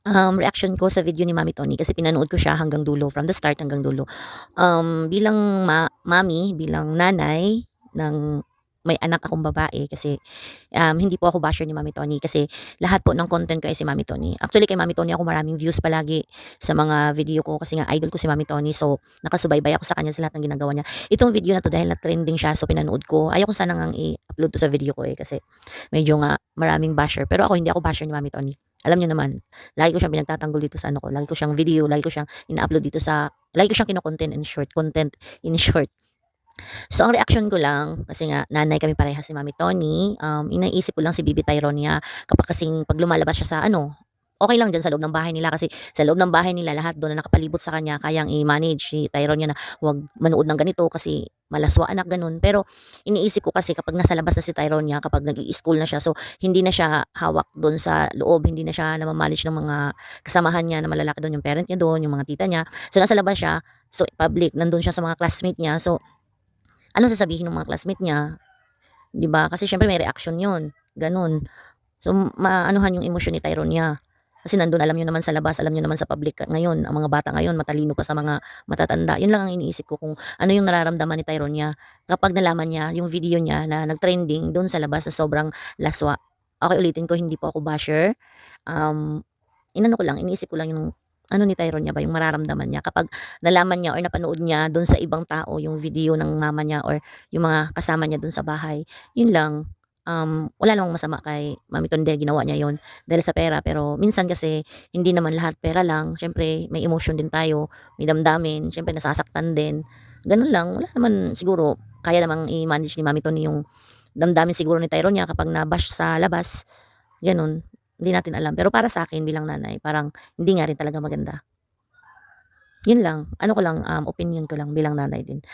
Reaction ko sa video ni Mami Tony kasi pinanood ko siya hanggang dulo, from the start hanggang dulo. Bilang mami, bilang nanay ng may anak akong babae kasi, hindi po ako basher ni Mami Tony kasi lahat po ng content ko ay si Mami Tony. Actually kay Mami Tony ako maraming views palagi sa mga video ko kasi nga idol ko si Mami Tony, so nakasubaybay ako sa kanya sa lahat ng ginagawa niya. Itong video na 'to dahil na-trending siya so pinanood ko. Ayaw ko sana ngang i-upload 'to sa video ko, kasi medyo nga maraming basher, pero ako hindi ako basher ni Mami Tony. Alam niyo naman, lagi ko siyang pinagtatanggol dito sa ano ko, lagi ko siyang video, lagi ko siyang ina-upload dito sa lagi ko siyang content in short. So, ang reaction ko lang, kasi nga nanay kami parehas ni Mami Tony, iniisip ko lang si Bibi Tyronia kapag kasing 'pag lumalabas siya sa ano, okey lang diyan sa loob ng bahay nila kasi sa loob ng bahay nila lahat doon na nakapalibot sa kanya kayang i-manage si Tyronia na huwag manood ng ganito kasi malaswa anak, gano'n. Pero iniisip ko kasi kapag nasa labas na si Tyronia, kapag nag-i-school na siya, so hindi na siya hawak do'n sa loob, hindi na siya nama-manage ng mga kasamahan niya na malalaki do'n, yung parent niya do'n, yung mga tita niya. So, nasa labas siya, so public, nandun siya sa mga classmate niya, so anong sasabihin ng mga classmate niya, 'di ba? Kasi siyempre may reaction 'yun, gano'n. So, maanuhan yung emosyon ni Tyronia. Kasi nandun alam niyo naman sa labas, alam niyo naman sa public ngayon, ang mga bata ngayon matalino pa sa mga matatanda. 'Yun lang ang iniisip ko kung ano yung nararamdaman ni Tyronia kapag nalaman niya yung video niya na nag-trending dun sa labas na sobrang laswa. Okey, ulitin ko, hindi po ako basher. Um, Inano ko lang, iniisip ko lang yung ano ni Tyronia ba, yung mararamdaman niya kapag nalaman niya or napanood niya dun sa ibang tao yung video ng mama niya or yung mga kasama niya dun sa bahay. Yun lang. Wala namang masama kay Mami Tondo, ginawa niya yon dahil sa pera, pero minsan kasi hindi naman lahat pera lang, siyempre may emotion din tayo, may damdamin, siyempre nasasaktan din, gano'n lang. Wala naman, siguro kaya namang i-manage ni Mami Toni yung damdamin siguro ni Tyronia kapag na-bash sa labas, gano'n. Hindi natin alam, pero para sa akin bilang nanay parang hindi nga rin talaga maganda. Yun lang, ano ko lang, opinyon ko lang bilang nanay din.